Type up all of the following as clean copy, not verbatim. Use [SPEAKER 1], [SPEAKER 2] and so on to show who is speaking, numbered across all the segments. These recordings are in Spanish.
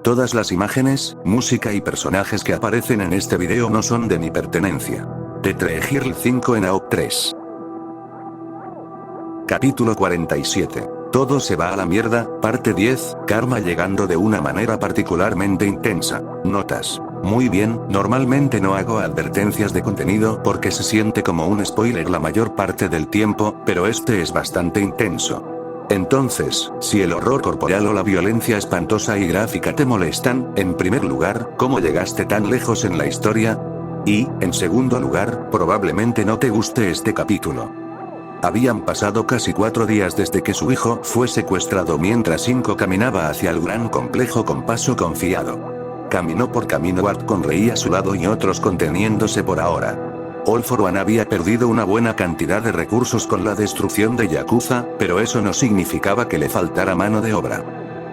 [SPEAKER 1] Todas las imágenes, música y personajes que aparecen en este video no son de mi pertenencia. Tetrahirl 5 en AOP 3. Capítulo 47. Todo se va a la mierda, parte 10, Karma llegando de una manera particularmente intensa. Notas. Muy bien, normalmente no hago advertencias de contenido porque se siente como un spoiler la mayor parte del tiempo, pero este es bastante intenso. Entonces, si el horror corporal o la violencia espantosa y gráfica te molestan, en primer lugar, ¿cómo llegaste tan lejos en la historia? Y, en segundo lugar, probablemente no te guste este capítulo. Habían pasado casi 4 días desde que su hijo fue secuestrado mientras Inko caminaba hacia el gran complejo con paso confiado. Caminó por camino, Ward con Rei a su lado y otros conteniéndose por ahora. All for One había perdido una buena cantidad de recursos con la destrucción de Yakuza, pero eso no significaba que le faltara mano de obra.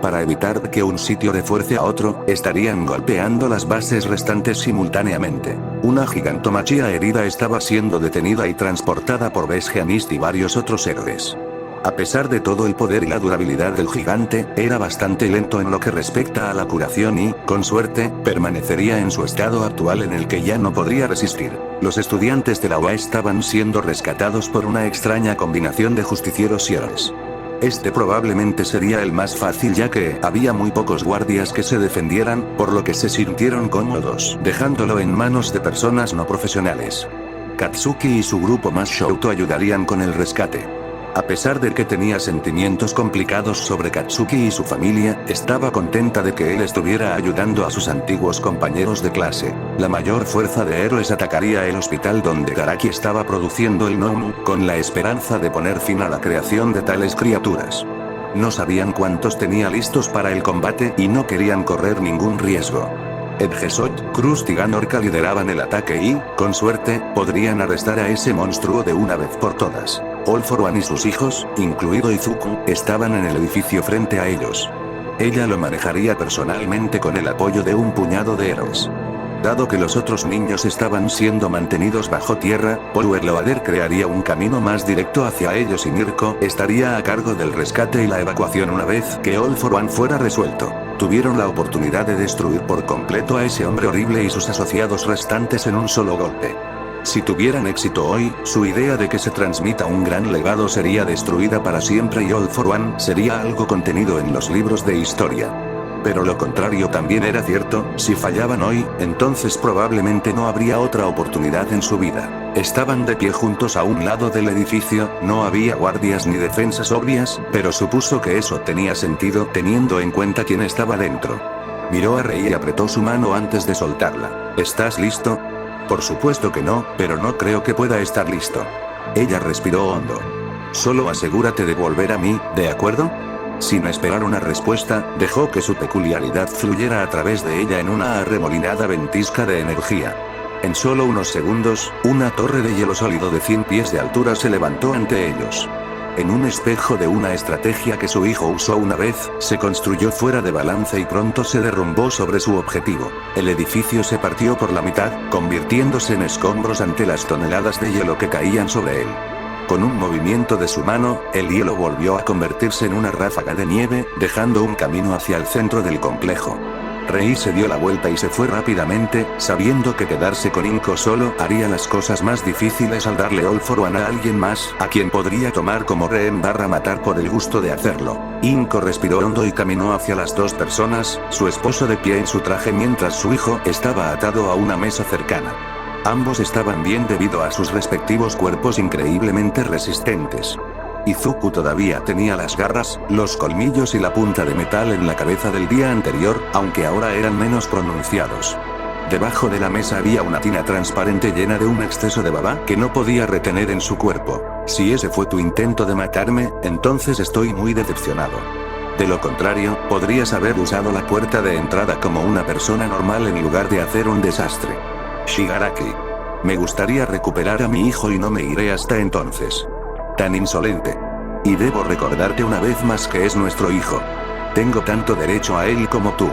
[SPEAKER 1] Para evitar que un sitio refuerce a otro, estarían golpeando las bases restantes simultáneamente. Una gigantomachía herida estaba siendo detenida y transportada por Besgeanist y varios otros héroes. A pesar de todo el poder y la durabilidad del gigante, era bastante lento en lo que respecta a la curación y, con suerte, permanecería en su estado actual en el que ya no podría resistir. Los estudiantes de la UA estaban siendo rescatados por una extraña combinación de justicieros y héroes. Este probablemente sería el más fácil ya que había muy pocos guardias que se defendieran, por lo que se sintieron cómodos dejándolo en manos de personas no profesionales. Katsuki y su grupo más Shouto ayudarían con el rescate. A pesar de que tenía sentimientos complicados sobre Katsuki y su familia, estaba contenta de que él estuviera ayudando a sus antiguos compañeros de clase. La mayor fuerza de héroes atacaría el hospital donde Garaki estaba produciendo el Nomu, con la esperanza de poner fin a la creación de tales criaturas. No sabían cuántos tenía listos para el combate y no querían correr ningún riesgo. Edgesot, Krust y Ganorka lideraban el ataque y, con suerte, podrían arrestar a ese monstruo de una vez por todas. All for One y sus hijos, incluido Izuku, estaban en el edificio frente a ellos. Ella lo manejaría personalmente con el apoyo de un puñado de héroes. Dado que los otros niños estaban siendo mantenidos bajo tierra, Powerloader crearía un camino más directo hacia ellos y Mirko estaría a cargo del rescate y la evacuación una vez que All for One fuera resuelto. Tuvieron la oportunidad de destruir por completo a ese hombre horrible y sus asociados restantes en un solo golpe. Si tuvieran éxito hoy, su idea de que se transmita un gran legado sería destruida para siempre y All for One sería algo contenido en los libros de historia. Pero lo contrario también era cierto, si fallaban hoy, entonces probablemente no habría otra oportunidad en su vida. Estaban de pie juntos a un lado del edificio, no había guardias ni defensas obvias, pero supuso que eso tenía sentido teniendo en cuenta quién estaba dentro. Miró a Rei y apretó su mano antes de soltarla. ¿Estás listo? Por supuesto que no, pero no creo que pueda estar listo. Ella respiró hondo. Solo asegúrate de volver a mí, ¿de acuerdo? Sin esperar una respuesta, dejó que su peculiaridad fluyera a través de ella en una arremolinada ventisca de energía. En solo unos segundos, una torre de hielo sólido de 100 pies de altura se levantó ante ellos. En un espejo de una estrategia que su hijo usó una vez, se construyó fuera de balance y pronto se derrumbó sobre su objetivo. El edificio se partió por la mitad, convirtiéndose en escombros ante las toneladas de hielo que caían sobre él. Con un movimiento de su mano, el hielo volvió a convertirse en una ráfaga de nieve, dejando un camino hacia el centro del complejo. Rei se dio la vuelta y se fue rápidamente, sabiendo que quedarse con Inko solo haría las cosas más difíciles al darle All for One a alguien más, a quien podría tomar como rehén / matar por el gusto de hacerlo. Inko respiró hondo y caminó hacia las dos personas, su esposo de pie en su traje mientras su hijo estaba atado a una mesa cercana. Ambos estaban bien debido a sus respectivos cuerpos increíblemente resistentes. Izuku todavía tenía las garras, los colmillos y la punta de metal en la cabeza del día anterior, aunque ahora eran menos pronunciados. Debajo de la mesa había una tina transparente llena de un exceso de baba que no podía retener en su cuerpo. Si ese fue tu intento de matarme, entonces estoy muy decepcionado. De lo contrario, podrías haber usado la puerta de entrada como una persona normal en lugar de hacer un desastre. Shigaraki. Me gustaría recuperar a mi hijo y no me iré hasta entonces. Tan insolente. Y debo recordarte una vez más que es nuestro hijo. Tengo tanto derecho a él como tú.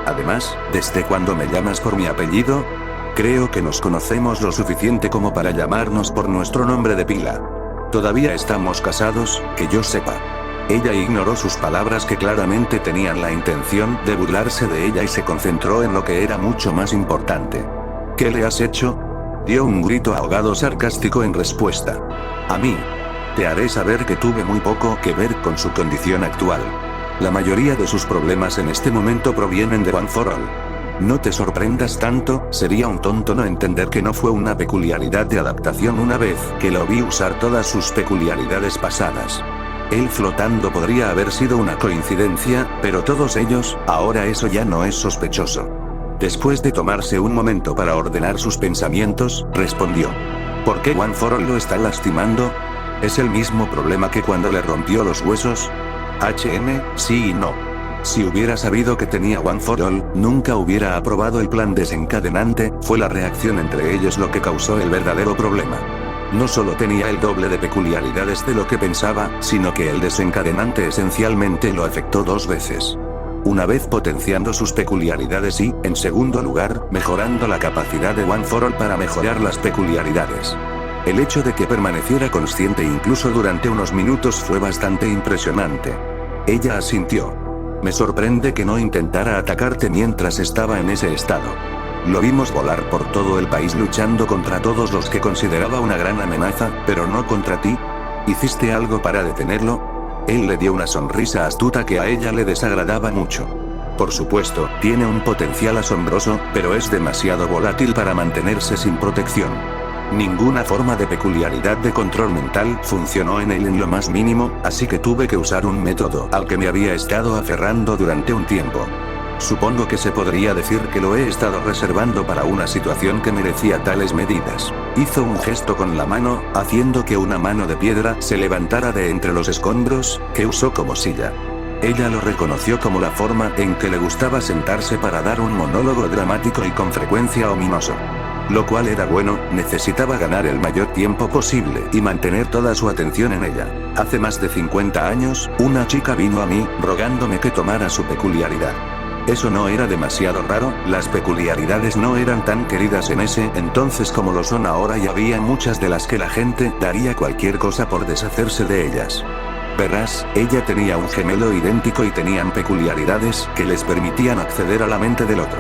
[SPEAKER 1] Además, ¿desde cuándo me llamas por mi apellido? Creo que nos conocemos lo suficiente como para llamarnos por nuestro nombre de pila. Todavía estamos casados, que yo sepa. Ella ignoró sus palabras que claramente tenían la intención de burlarse de ella y se concentró en lo que era mucho más importante. ¿Qué le has hecho? Dio un grito ahogado sarcástico en respuesta. A mí. Te haré saber que tuve muy poco que ver con su condición actual. La mayoría de sus problemas en este momento provienen de One for All. No te sorprendas tanto, sería un tonto no entender que no fue una peculiaridad de adaptación una vez que lo vi usar todas sus peculiaridades pasadas. Él flotando podría haber sido una coincidencia, pero todos ellos, ahora eso ya no es sospechoso. Después de tomarse un momento para ordenar sus pensamientos, respondió. ¿Por qué One for All lo está lastimando? ¿Es el mismo problema que cuando le rompió los huesos? Sí y no. Si hubiera sabido que tenía One for All, nunca hubiera aprobado el plan desencadenante, fue la reacción entre ellos lo que causó el verdadero problema. No solo tenía el doble de peculiaridades de lo que pensaba, sino que el desencadenante esencialmente lo afectó 2 veces. Una vez potenciando sus peculiaridades y, en segundo lugar, mejorando la capacidad de One for All para mejorar las peculiaridades. El hecho de que permaneciera consciente incluso durante unos minutos fue bastante impresionante. Ella asintió. Me sorprende que no intentara atacarte mientras estaba en ese estado. Lo vimos volar por todo el país luchando contra todos los que consideraba una gran amenaza, pero no contra ti. ¿Hiciste algo para detenerlo? Él le dio una sonrisa astuta que a ella le desagradaba mucho. Por supuesto, tiene un potencial asombroso, pero es demasiado volátil para mantenerse sin protección. Ninguna forma de peculiaridad de control mental funcionó en él en lo más mínimo, así que tuve que usar un método al que me había estado aferrando durante un tiempo. Supongo que se podría decir que lo he estado reservando para una situación que merecía tales medidas. Hizo un gesto con la mano, haciendo que una mano de piedra se levantara de entre los escombros, que usó como silla. Ella lo reconoció como la forma en que le gustaba sentarse para dar un monólogo dramático y con frecuencia ominoso. Lo cual era bueno, necesitaba ganar el mayor tiempo posible y mantener toda su atención en ella. Hace más de 50 años, una chica vino a mí, rogándome que tomara su peculiaridad. Eso no era demasiado raro, las peculiaridades no eran tan queridas en ese entonces como lo son ahora y había muchas de las que la gente daría cualquier cosa por deshacerse de ellas. Verás, ella tenía un gemelo idéntico y tenían peculiaridades que les permitían acceder a la mente del otro.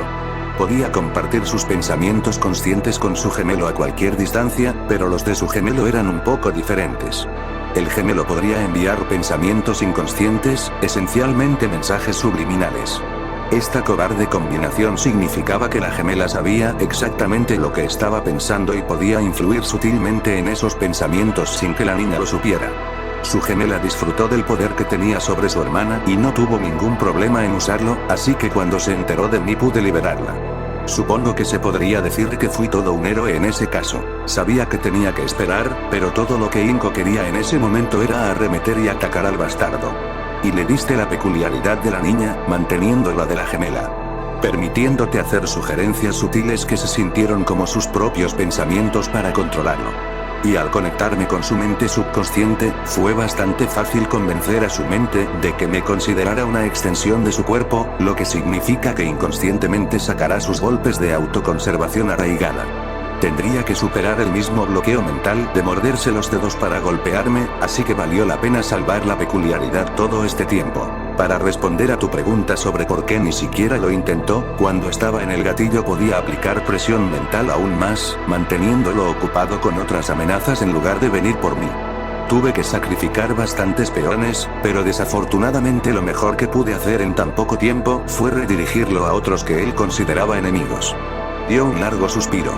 [SPEAKER 1] Podía compartir sus pensamientos conscientes con su gemelo a cualquier distancia, pero los de su gemelo eran un poco diferentes. El gemelo podría enviar pensamientos inconscientes, esencialmente mensajes subliminales. Esta cobarde combinación significaba que la gemela sabía exactamente lo que estaba pensando y podía influir sutilmente en esos pensamientos sin que la niña lo supiera. Su gemela disfrutó del poder que tenía sobre su hermana y no tuvo ningún problema en usarlo, así que cuando se enteró de mí pude liberarla. Supongo que se podría decir que fui todo un héroe en ese caso. Sabía que tenía que esperar, pero todo lo que Inko quería en ese momento era arremeter y atacar al bastardo. Y le diste la peculiaridad de la niña, manteniendo la de la gemela. Permitiéndote hacer sugerencias sutiles que se sintieron como sus propios pensamientos para controlarlo. Y al conectarme con su mente subconsciente, fue bastante fácil convencer a su mente de que me considerara una extensión de su cuerpo, lo que significa que inconscientemente sacará sus golpes de autoconservación arraigada. Tendría que superar el mismo bloqueo mental de morderse los dedos para golpearme, así que valió la pena salvar la peculiaridad todo este tiempo. Para responder a tu pregunta sobre por qué ni siquiera lo intentó, cuando estaba en el gatillo podía aplicar presión mental aún más, manteniéndolo ocupado con otras amenazas en lugar de venir por mí. Tuve que sacrificar bastantes peones, pero desafortunadamente lo mejor que pude hacer en tan poco tiempo fue redirigirlo a otros que él consideraba enemigos. Dio un largo suspiro.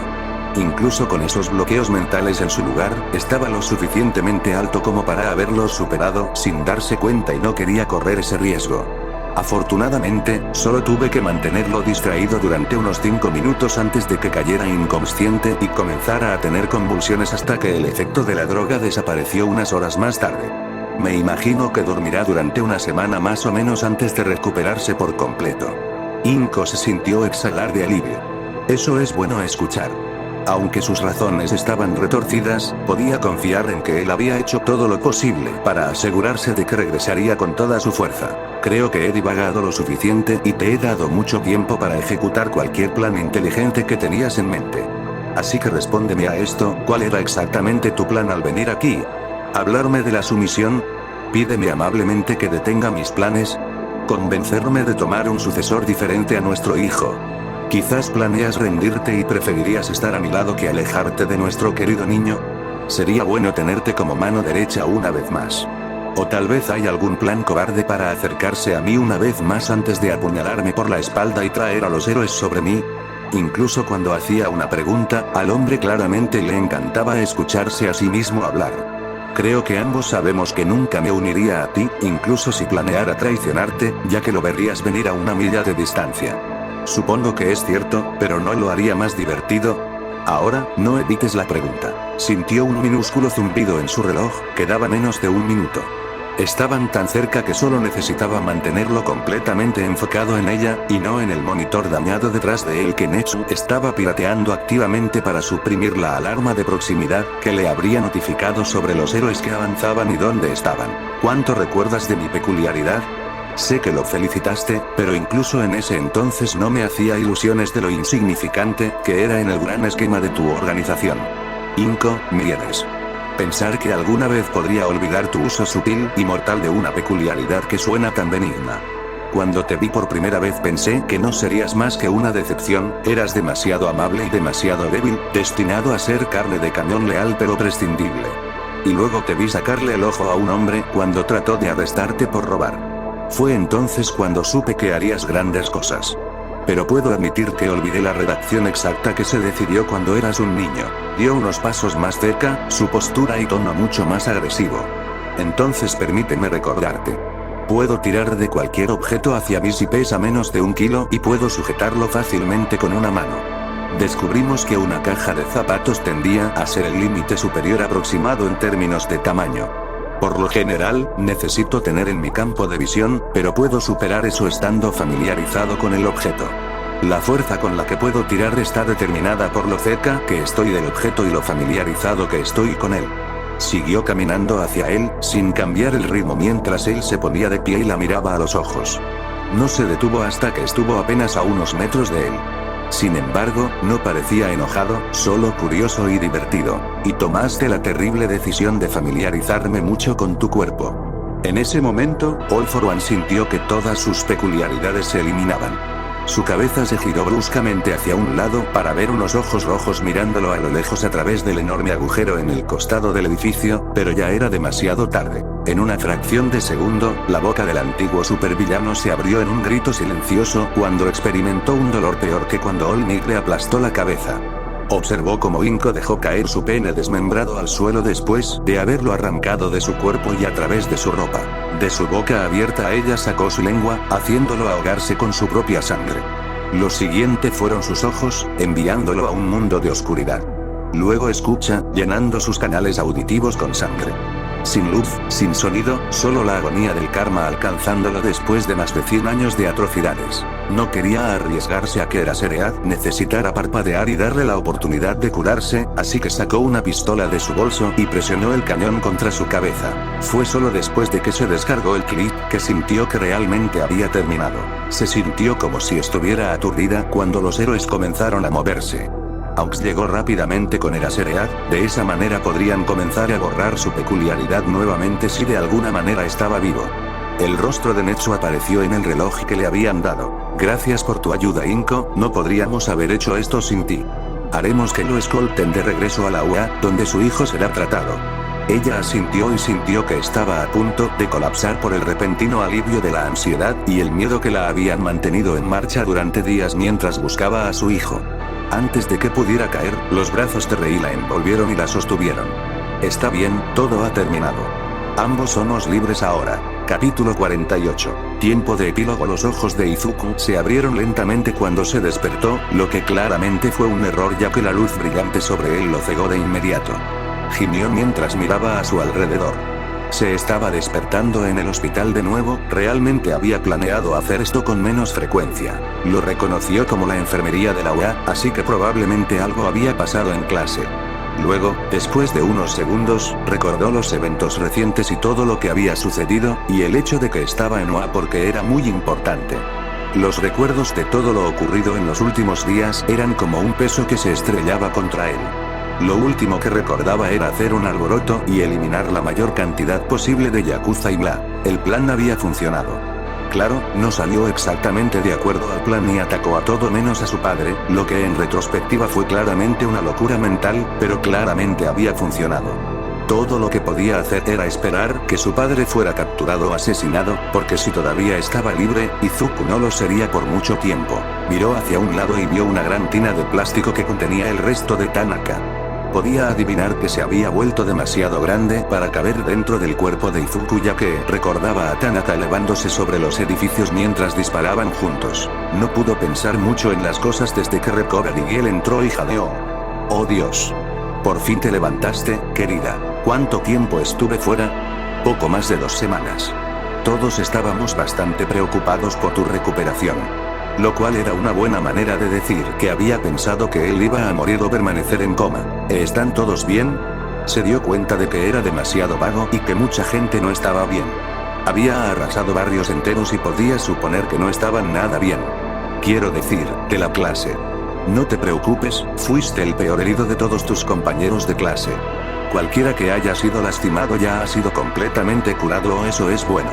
[SPEAKER 1] Incluso con esos bloqueos mentales en su lugar, estaba lo suficientemente alto como para haberlos superado sin darse cuenta y no quería correr ese riesgo. Afortunadamente, solo tuve que mantenerlo distraído durante unos 5 minutos antes de que cayera inconsciente y comenzara a tener convulsiones hasta que el efecto de la droga desapareció unas horas más tarde. Me imagino que dormirá durante una semana más o menos antes de recuperarse por completo. Inko se sintió exhalar de alivio. Eso es bueno escuchar. Aunque sus razones estaban retorcidas, podía confiar en que él había hecho todo lo posible para asegurarse de que regresaría con toda su fuerza. Creo que he divagado lo suficiente y te he dado mucho tiempo para ejecutar cualquier plan inteligente que tenías en mente. Así que respóndeme a esto, ¿cuál era exactamente tu plan al venir aquí? ¿Hablarme de la sumisión? Pídeme amablemente que detenga mis planes. Convencerme de tomar un sucesor diferente a nuestro hijo. Quizás planeas rendirte y preferirías estar a mi lado que alejarte de nuestro querido niño. Sería bueno tenerte como mano derecha una vez más. O tal vez hay algún plan cobarde para acercarse a mí una vez más antes de apuñalarme por la espalda y traer a los héroes sobre mí. Incluso cuando hacía una pregunta, al hombre claramente le encantaba escucharse a sí mismo hablar. Creo que ambos sabemos que nunca me uniría a ti, incluso si planeara traicionarte, ya que lo verías venir a una milla de distancia. Supongo que es cierto, pero no lo haría más divertido. Ahora, no evites la pregunta. Sintió un minúsculo zumbido en su reloj, quedaba menos de un minuto. Estaban tan cerca que solo necesitaba mantenerlo completamente enfocado en ella, y no en el monitor dañado detrás de él que Netsu estaba pirateando activamente para suprimir la alarma de proximidad, que le habría notificado sobre los héroes que avanzaban y dónde estaban. ¿Cuánto recuerdas de mi peculiaridad? Sé que lo felicitaste, pero incluso en ese entonces no me hacía ilusiones de lo insignificante que era en el gran esquema de tu organización. Inko, Mieres. Pensar que alguna vez podría olvidar tu uso sutil y mortal de una peculiaridad que suena tan benigna. Cuando te vi por primera vez pensé que no serías más que una decepción, eras demasiado amable y demasiado débil, destinado a ser carne de cañón leal pero prescindible. Y luego te vi sacarle el ojo a un hombre cuando trató de arrestarte por robar. Fue entonces cuando supe que harías grandes cosas. Pero puedo admitir que olvidé la redacción exacta que se decidió cuando eras un niño. Dio unos pasos más cerca, su postura y tono mucho más agresivo. Entonces permíteme recordarte. Puedo tirar de cualquier objeto hacia mí si pesa menos de 1 kilo y puedo sujetarlo fácilmente con una mano. Descubrimos que una caja de zapatos tendía a ser el límite superior aproximado en términos de tamaño. Por lo general, necesito tener en mi campo de visión, pero puedo superar eso estando familiarizado con el objeto. La fuerza con la que puedo tirar está determinada por lo cerca que estoy del objeto y lo familiarizado que estoy con él. Siguió caminando hacia él, sin cambiar el ritmo mientras él se ponía de pie y la miraba a los ojos. No se detuvo hasta que estuvo apenas a unos metros de él. Sin embargo, no parecía enojado, solo curioso y divertido. Y tomaste la terrible decisión de familiarizarme mucho con tu cuerpo. En ese momento, All For One sintió que todas sus peculiaridades se eliminaban. Su cabeza se giró bruscamente hacia un lado para ver unos ojos rojos mirándolo a lo lejos a través del enorme agujero en el costado del edificio, pero ya era demasiado tarde. En una fracción de segundo, la boca del antiguo supervillano se abrió en un grito silencioso cuando experimentó un dolor peor que cuando Olnik le aplastó la cabeza. Observó cómo Inko dejó caer su pene desmembrado al suelo después de haberlo arrancado de su cuerpo y a través de su ropa. De su boca abierta ella sacó su lengua, haciéndolo ahogarse con su propia sangre. Lo siguiente fueron sus ojos, enviándolo a un mundo de oscuridad. Luego escucha, llenando sus canales auditivos con sangre. Sin luz, sin sonido, solo la agonía del karma alcanzándolo después de más de 100 años de atrocidades. No quería arriesgarse a que Eraseread necesitara parpadear y darle la oportunidad de curarse, así que sacó una pistola de su bolso y presionó el cañón contra su cabeza. Fue solo después de que se descargó el clip que sintió que realmente había terminado. Se sintió como si estuviera aturdida cuando los héroes comenzaron a moverse. Aux llegó rápidamente con Eraseread, de esa manera podrían comenzar a borrar su peculiaridad nuevamente si de alguna manera estaba vivo. El rostro de Netsu apareció en el reloj que le habían dado. Gracias por tu ayuda, Inko, no podríamos haber hecho esto sin ti. Haremos que lo escolten de regreso a la UA, donde su hijo será tratado. Ella asintió y sintió que estaba a punto de colapsar por el repentino alivio de la ansiedad y el miedo que la habían mantenido en marcha durante días mientras buscaba a su hijo. Antes de que pudiera caer, los brazos de Rei la envolvieron y la sostuvieron. Está bien, todo ha terminado. Ambos somos libres ahora. Capítulo 48. Tiempo de epílogo. Los ojos de Izuku se abrieron lentamente cuando se despertó, lo que claramente fue un error ya que la luz brillante sobre él lo cegó de inmediato. Gimió mientras miraba a su alrededor. Se estaba despertando en el hospital de nuevo, realmente había planeado hacer esto con menos frecuencia. Lo reconoció como la enfermería de la UA, así que probablemente algo había pasado en clase. Luego, después de unos segundos, recordó los eventos recientes y todo lo que había sucedido, y el hecho de que estaba en UA porque era muy importante. Los recuerdos de todo lo ocurrido en los últimos días eran como un peso que se estrellaba contra él. Lo último que recordaba era hacer un alboroto y eliminar la mayor cantidad posible de Yakuza y bla. El plan había funcionado. Claro, no salió exactamente de acuerdo al plan y atacó a todo menos a su padre, lo que en retrospectiva fue claramente una locura mental, pero claramente había funcionado. Todo lo que podía hacer era esperar que su padre fuera capturado o asesinado, porque si todavía estaba libre, Izuku no lo sería por mucho tiempo. Miró hacia un lado y vio una gran tina de plástico que contenía el resto de Tanaka. Podía adivinar que se había vuelto demasiado grande para caber dentro del cuerpo de Izuku, ya que recordaba a Tanaka elevándose sobre los edificios mientras disparaban juntos. No pudo pensar mucho en las cosas desde que Recover Girl entró y jadeó. ¡Oh Dios! Por fin te levantaste, querida. ¿Cuánto tiempo estuve fuera? Poco más de 2 semanas. Todos estábamos bastante preocupados por tu recuperación. Lo cual era una buena manera de decir que había pensado que él iba a morir o permanecer en coma. ¿Están todos bien? Se dio cuenta de que era demasiado vago y que mucha gente no estaba bien. Había arrasado barrios enteros y podía suponer que no estaban nada bien. Quiero decir, de la clase. No te preocupes, fuiste el peor herido de todos tus compañeros de clase. Cualquiera que haya sido lastimado ya ha sido completamente curado, o eso es bueno.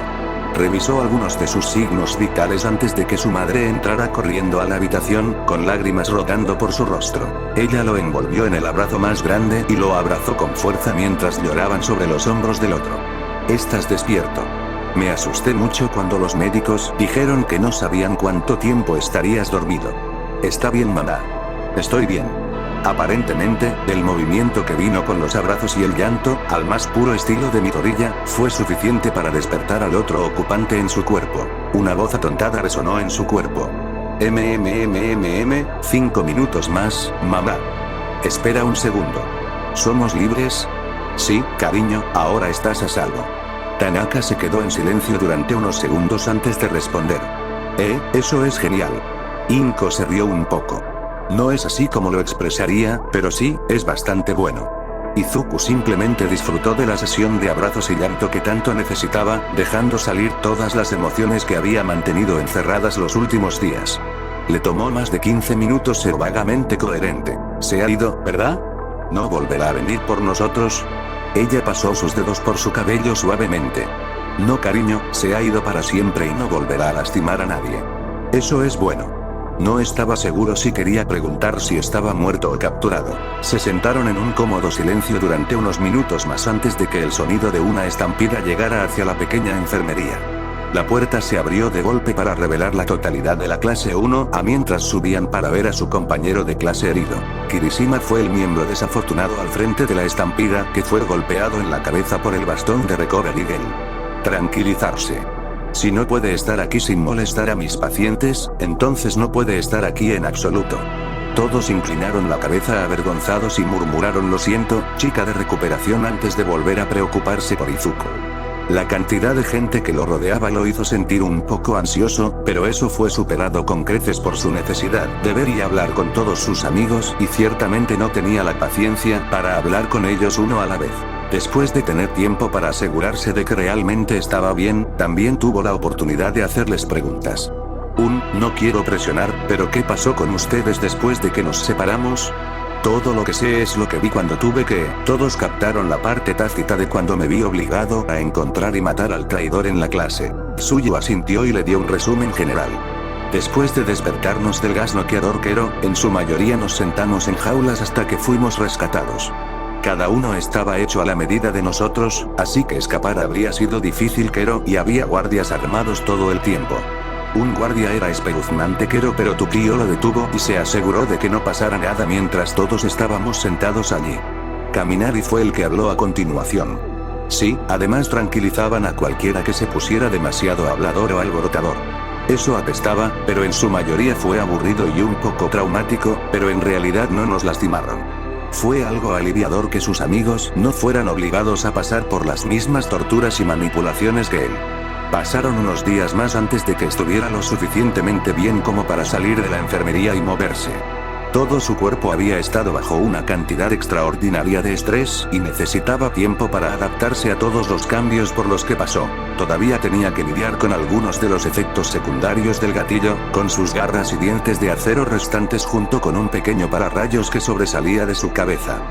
[SPEAKER 1] Revisó algunos de sus signos vitales antes de que su madre entrara corriendo a la habitación, con lágrimas rodando por su rostro. Ella lo envolvió en el abrazo más grande y lo abrazó con fuerza mientras lloraban sobre los hombros del otro. ¿Estás despierto? Me asusté mucho cuando los médicos dijeron que no sabían cuánto tiempo estarías dormido. Está bien, mamá. Estoy bien. Aparentemente, el movimiento que vino con los abrazos y el llanto, al más puro estilo de Midoriya, fue suficiente para despertar al otro ocupante en su cuerpo. Una voz atontada resonó en su cuerpo. 5 minutos más, mamá. Espera un segundo. ¿Somos libres? Sí, cariño, ahora estás a salvo. Tanaka se quedó en silencio durante unos segundos antes de responder. Eso es genial. Inko se rió un poco. No es así como lo expresaría, pero sí, es bastante bueno. Izuku simplemente disfrutó de la sesión de abrazos y llanto que tanto necesitaba, dejando salir todas las emociones que había mantenido encerradas los últimos días. Le tomó más de 15 minutos ser vagamente coherente. Se ha ido, ¿verdad? ¿No volverá a venir por nosotros? Ella pasó sus dedos por su cabello suavemente. No, cariño, se ha ido para siempre y no volverá a lastimar a nadie. Eso es bueno. No estaba seguro si quería preguntar si estaba muerto o capturado. Se sentaron en un cómodo silencio durante unos minutos más antes de que el sonido de una estampida llegara hacia la pequeña enfermería. La puerta se abrió de golpe para revelar la totalidad de la clase 1A mientras subían para ver a su compañero de clase herido. Kirishima fue el miembro desafortunado al frente de la estampida que fue golpeado en la cabeza por el bastón de Recover Girl. Tranquilizarse. Si no puede estar aquí sin molestar a mis pacientes, entonces no puede estar aquí en absoluto. Todos inclinaron la cabeza avergonzados y murmuraron lo siento, chica de recuperación antes de volver a preocuparse por Izuku. La cantidad de gente que lo rodeaba lo hizo sentir un poco ansioso, pero eso fue superado con creces por su necesidad de ver y hablar con todos sus amigos y ciertamente no tenía la paciencia para hablar con ellos uno a la vez. Después de tener tiempo para asegurarse de que realmente estaba bien, también tuvo la oportunidad de hacerles preguntas. No quiero presionar, pero ¿qué pasó con ustedes después de que nos separamos? Todo lo que sé es lo que vi cuando tuve que. Todos captaron la parte tácita de cuando me vi obligado a encontrar y matar al traidor en la clase. Suyo asintió y le dio un resumen general. Después de despertarnos del gas noqueador Kero, en su mayoría nos sentamos en jaulas hasta que fuimos rescatados. Cada uno estaba hecho a la medida de nosotros, así que escapar habría sido difícil Kero y había guardias armados todo el tiempo. Un guardia era espeluznante Kero, pero tu tío lo detuvo y se aseguró de que no pasara nada mientras todos estábamos sentados allí. Kaminari fue el que habló a continuación. Sí, además tranquilizaban a cualquiera que se pusiera demasiado hablador o alborotador. Eso apestaba, pero en su mayoría fue aburrido y un poco traumático, pero en realidad no nos lastimaron. Fue algo aliviador que sus amigos no fueran obligados a pasar por las mismas torturas y manipulaciones que él. Pasaron unos días más antes de que estuviera lo suficientemente bien como para salir de la enfermería y moverse. Todo su cuerpo había estado bajo una cantidad extraordinaria de estrés y necesitaba tiempo para adaptarse a todos los cambios por los que pasó. Todavía tenía que lidiar con algunos de los efectos secundarios del gatillo, con sus garras y dientes de acero restantes junto con un pequeño pararrayos que sobresalía de su cabeza.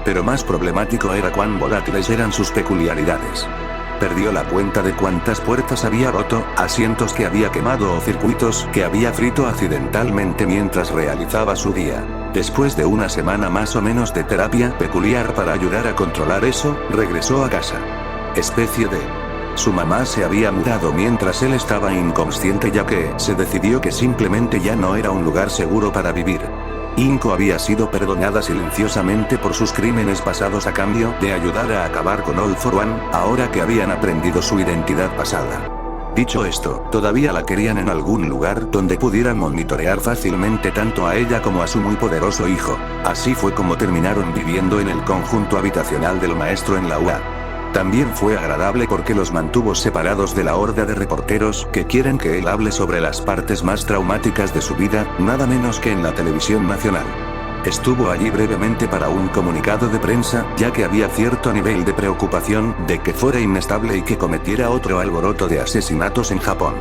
[SPEAKER 1] Pero más problemático era cuán volátiles eran sus peculiaridades. Perdió la cuenta de cuántas puertas había roto, asientos que había quemado o circuitos que había frito accidentalmente mientras realizaba su día. Después de una semana más o menos de terapia peculiar para ayudar a controlar eso, regresó a casa. Especie de... Su mamá se había mudado mientras él estaba inconsciente, ya que se decidió que simplemente ya no era un lugar seguro para vivir. Inko había sido perdonada silenciosamente por sus crímenes pasados a cambio de ayudar a acabar con All for One, ahora que habían aprendido su identidad pasada. Dicho esto, todavía la querían en algún lugar donde pudieran monitorear fácilmente tanto a ella como a su muy poderoso hijo. Así fue como terminaron viviendo en el conjunto habitacional del maestro en la UA. También fue agradable porque los mantuvo separados de la horda de reporteros que quieren que él hable sobre las partes más traumáticas de su vida, nada menos que en la televisión nacional. Estuvo allí brevemente para un comunicado de prensa, ya que había cierto nivel de preocupación de que fuera inestable y que cometiera otro alboroto de asesinatos en Japón.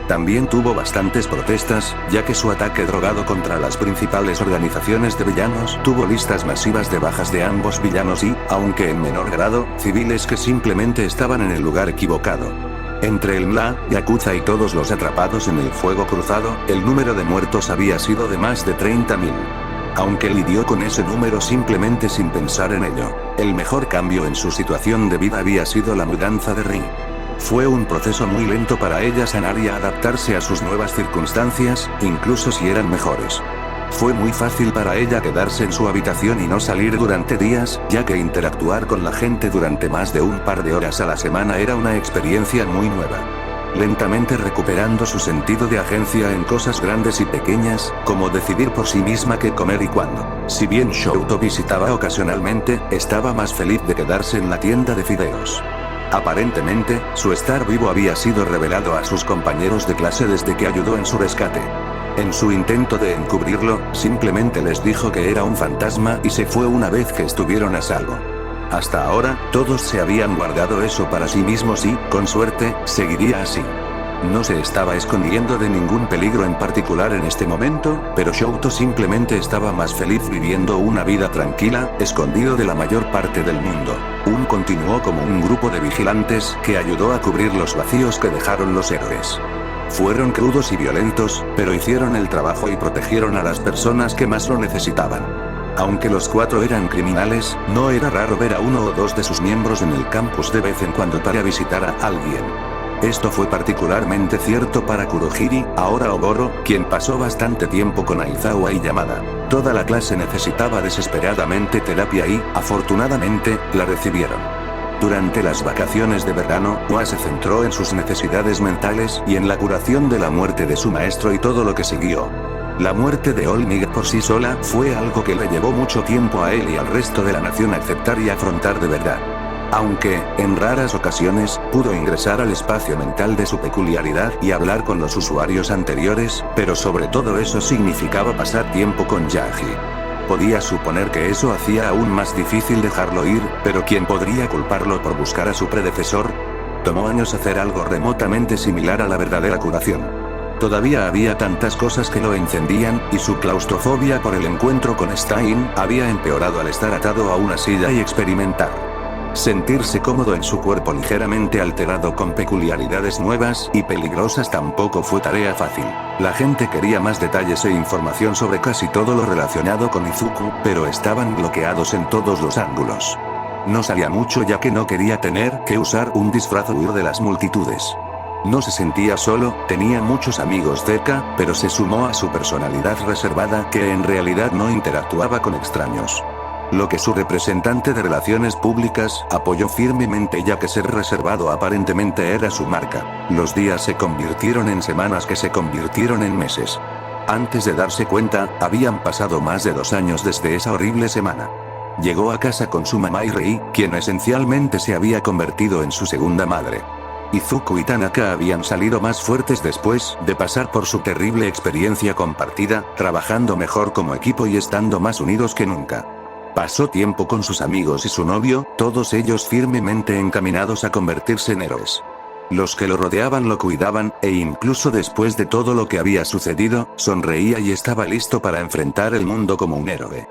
[SPEAKER 1] También tuvo bastantes protestas, ya que su ataque drogado contra las principales organizaciones de villanos tuvo listas masivas de bajas de ambos villanos y, aunque en menor grado, civiles que simplemente estaban en el lugar equivocado. Entre el MLA, Yakuza y todos los atrapados en el fuego cruzado, el número de muertos había sido de más de 30.000. Aunque lidió con ese número simplemente sin pensar en ello, el mejor cambio en su situación de vida había sido la mudanza de Ri. Fue un proceso muy lento para ella sanar y adaptarse a sus nuevas circunstancias, incluso si eran mejores. Fue muy fácil para ella quedarse en su habitación y no salir durante días, ya que interactuar con la gente durante más de un par de horas a la semana era una experiencia muy nueva. Lentamente recuperando su sentido de agencia en cosas grandes y pequeñas, como decidir por sí misma qué comer y cuándo. Si bien Shouto visitaba ocasionalmente, estaba más feliz de quedarse en la tienda de fideos. Aparentemente, su estar vivo había sido revelado a sus compañeros de clase desde que ayudó en su rescate. En su intento de encubrirlo, simplemente les dijo que era un fantasma y se fue una vez que estuvieron a salvo. Hasta ahora, todos se habían guardado eso para sí mismos y, con suerte, seguiría así. No se estaba escondiendo de ningún peligro en particular en este momento, pero Shouto simplemente estaba más feliz viviendo una vida tranquila, escondido de la mayor parte del mundo. Continuó como un grupo de vigilantes que ayudó a cubrir los vacíos que dejaron los héroes. Fueron crudos y violentos, pero hicieron el trabajo y protegieron a las personas que más lo necesitaban. Aunque los 4 eran criminales, no era raro ver a 1 o 2 de sus miembros en el campus de vez en cuando para visitar a alguien. Esto fue particularmente cierto para Kurohiri, ahora Oboro, quien pasó bastante tiempo con Aizawa y Yamada. Toda la clase necesitaba desesperadamente terapia y, afortunadamente, la recibieron. Durante las vacaciones de verano, Oa se centró en sus necesidades mentales y en la curación de la muerte de su maestro y todo lo que siguió. La muerte de Olmig por sí sola fue algo que le llevó mucho tiempo a él y al resto de la nación aceptar y afrontar de verdad. Aunque, en raras ocasiones, pudo ingresar al espacio mental de su peculiaridad y hablar con los usuarios anteriores, pero sobre todo eso significaba pasar tiempo con Yagi. Podía suponer que eso hacía aún más difícil dejarlo ir, pero ¿quién podría culparlo por buscar a su predecesor? Tomó años hacer algo remotamente similar a la verdadera curación. Todavía había tantas cosas que lo encendían, y su claustrofobia por el encuentro con Stein había empeorado al estar atado a una silla y experimentar. Sentirse cómodo en su cuerpo ligeramente alterado con peculiaridades nuevas y peligrosas tampoco fue tarea fácil. La gente quería más detalles e información sobre casi todo lo relacionado con Izuku, pero estaban bloqueados en todos los ángulos. No salía mucho ya que no quería tener que usar un disfraz o huir de las multitudes. No se sentía solo, tenía muchos amigos cerca, pero se sumó a su personalidad reservada que en realidad no interactuaba con extraños. Lo que su representante de relaciones públicas apoyó firmemente ya que ser reservado aparentemente era su marca. Los días se convirtieron en semanas que se convirtieron en meses. Antes de darse cuenta, habían pasado más de 2 años desde esa horrible semana. Llegó a casa con su mamá y Rei, quien esencialmente se había convertido en su segunda madre. Izuku y Tanaka habían salido más fuertes después de pasar por su terrible experiencia compartida, trabajando mejor como equipo y estando más unidos que nunca. Pasó tiempo con sus amigos y su novio, todos ellos firmemente encaminados a convertirse en héroes. Los que lo rodeaban lo cuidaban, e incluso después de todo lo que había sucedido, sonreía y estaba listo para enfrentar el mundo como un héroe.